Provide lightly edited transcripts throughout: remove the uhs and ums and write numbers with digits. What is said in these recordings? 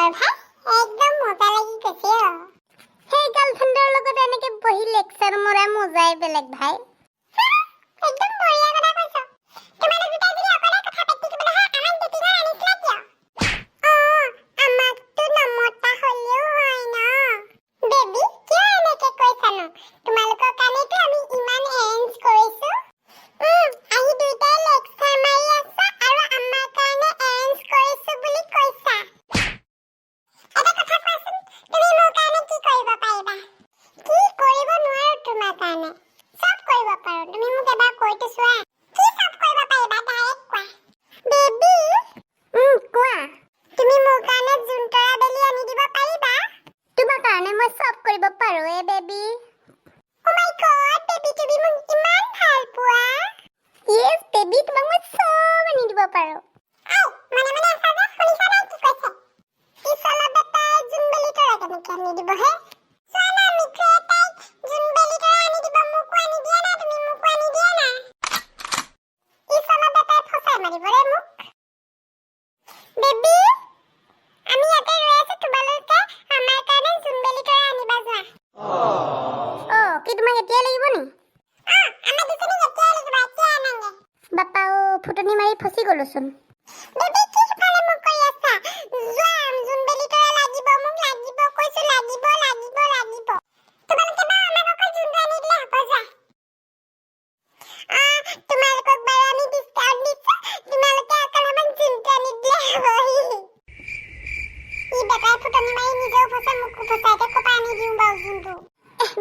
খবৰ ভাই একদম মজা লাগি গৈছে সেই গাৰ্লফ্ৰেণ্ডৰ লগত এনেকে বহি লেকচাৰ মৰা মজাই বেলেগ ভাই একদম বঢ়িয়া কথা কৈছ তোমালোক দুটা যদি অকলে কথা পাতি থাকিবলৈ হয় আমাক ডেটিঙৰ আনিছিলা কিয় আমাকতো নমতা হ'লেও হয় ন বেবী কিয় এনেকে কৈছানো তোমালোকৰ কাৰণেতো আমি ইমান এৰেঞ্জ কৰিছো আহি দুইটাই লেকচাৰ মাৰি আছা আৰু আমাৰ কাৰণে এৰেঞ্জ কৰিছো বুলি কৈছা এটা কথা কোৱাচোন তুমি মোৰ কাৰণে কি কৰিব পাৰিবা কি কৰিব নোৱাৰো তোমাৰ কাৰণে সব কৰিব পাৰো তুমি মোক এবাৰ কৈতো চোৱা কি সব কৰিব পাৰিবা ডাইৰেক্ট কোৱা বেবী কোৱা তুমি মোৰ কাৰণে জুনতৰা বেলি আনি দিব পাৰিবা তোমাৰ কাৰণে মই সব কৰিব পাৰো baby Oh my god baby তুমি মোক ইমান ভাল পোৱা Yes বেবী তোমাক মই সব আনি দিব পাৰো মনে মনে আছা যে শুনিছা নাই কি কৈছে ইফালে বেটাই জুনবেলি তৰা কেনেকে আনি দিব হে চোৱা না মিঠুৱে তাইক জুনবেলি তৰা আনি দিব মোকো আনি দিয়া না তুমি মোকো আনি দিয়া না ইফালে বেটাই ফচাই মাৰিব ৰে মোক বেবী আমি ইয়াতে ৰৈ আছো তোমালোকে আমাৰ কাৰণে জুনবেলি তৰা আনিবা যোৱা কি তোমাক এতিয়া লাগিব নি আমাৰ দুজনী এতিয়াই লাগিব এতিয়া আনাংগে বাপা ফুটনি মাৰি ফচি গলোচোন বেবী কি সিফালে মোক কৈ আছা যোৱা জুনবেলি তৰা লাগিব মোক লাগিব কৈছো লাগিব তোমালোকে বা আমাক অকল জুনটো আনি দিলে হ'ব যোৱা তোমালোকক বাৰু আমি ডিছকাউণ্ট দিছো তোমালোকে অকল আমাক জুনটো আনি দিলে হ'ব ই বেটাই ফুটনি মাৰি নিজেও ফচে মোকো ফচাই এতিয়া কপা আনি দিওঁ বাৰু জুনটো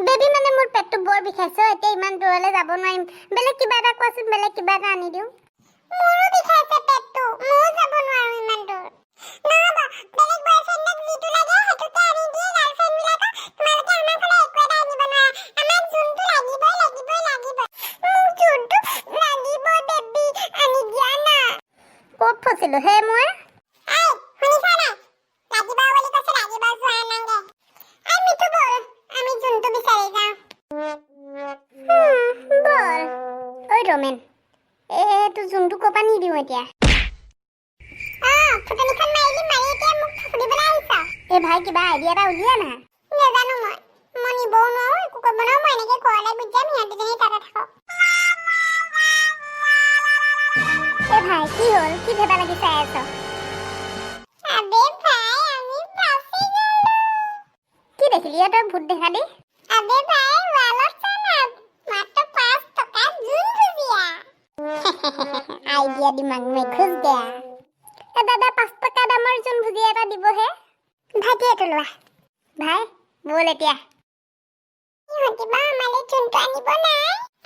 বেবী মানে মোৰ পেটটো বৰ বিষাইছে এতিয়া ইমান দূৰলৈ যাব নোৱাৰিম বেলেগ কিবা এটা কোৱাচোন বেলেগ কিবা এটা আনি দিওঁ মোৰো বিষাইছে পেটটো ময়ো যাব নোৱাৰো ইমান দূৰ নহ'ব বেলেগ বয়ফ্ৰেণ্ডক যিটো লাগে সেইটোকে আনি দিয়ে গাৰ্লফ্ৰেণ্ডবিলাকক তোমালোকে আমাৰ ফালে একো এটা আনিব নোৱাৰা আমাক জোনটো লাগিবই মোক জোনটো লাগিব বেবী আনি দিয়া না ক'ত ফচিলো হে মই শুনিছা নাই লাগিব বুলি কৈছে লাগিব যোৱা নাংগে মিঠু বল আমি জোনটো বিচাৰি যাওঁ বল ঐ ৰমেন এইটো জোনটো ক'পা নি দিওঁ এতিয়া ফুটনিখন মাৰি এতিয়া মোক ফুদিবলৈ আহিছ ভাই কিবা আইডিয়া এটা উলিয়া না নাজানো মই নিবও নোৱাৰো একো কৰিব নোৱাৰো মই এনেকে ঘৰলৈ গুচি যাম সিহঁত দুজনী তাতে থাকক ভাই কি হ'ল কি ভেবা লাগি চাই আছ আবে ভাই আমি ফাঁচি গলো কি দেখিলি তই ভূত দেখা দি আবে ভাই ৱালত চানা মাত্ৰ 5 টকা জুন ভুজিয়া আইডিয়া দিমাগ মে ঘুস গয়া দাদা 5 টকা দামৰ জুন ভুজিয়া এটা দিব হে ভাইটি এটো লোৱা ভাই বল এতিয়া ইহঁতি বা আমালে জুনটো আনিব নাই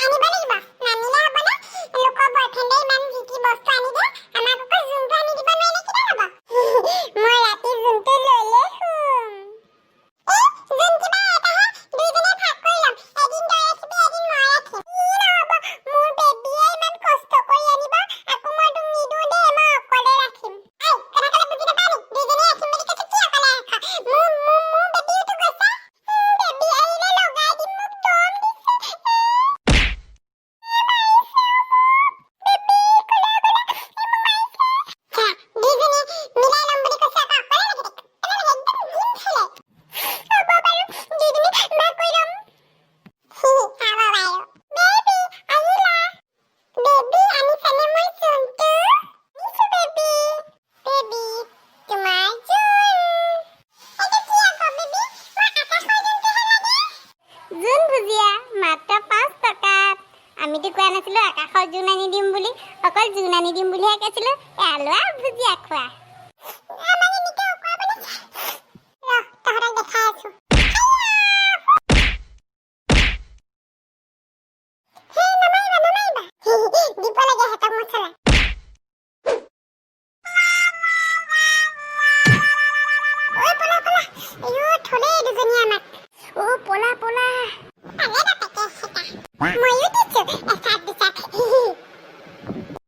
আনিব লাগিব নানিলে হ'ব না লোকৰ বয়ফ্ৰেণ্ডে ইমান জিকি বস্তু আনি দিয়ে আমাক আকৌ জুনটো আনি দিব নোৱাৰিলে কিবা হ'ব মই ৰাতি জুনটো লৈলে শুম জুন কিবা এটাহে দুইজনে ভাগ কৰি ল'ম এদিন তই ৰাখিবি এদিন মই ৰাখিম নহ'ব মোৰ বেবীয়ে ইমান কষ্ট কৰি আনিব আকৌ মই তোক নিদিওঁ দেই মই অকলে ৰাখিম কথা ক'লে বুজি নাপালি দুইজনে ৰাখিম বুলি কৈছো কি অকলে ৰাখ মোৰ বেবীটো কৈছে বেবী আহিলে লগাই দিম মোক দম দিছে আমিতো কোৱা নাছিলো আকাশৰ জোন আনি দিম বুলি অকল জোন আনি দিম বুলিহে কৈছিলো আলুৱা ভুজিয়া খোৱা আমাক এনেকে অকৰাবনি তহঁতক দেখাই আছো নামাৰিবা দিব লাগে হেতক মছলা পলা থলে দুজনী আমাক পলা ময়ো দিছো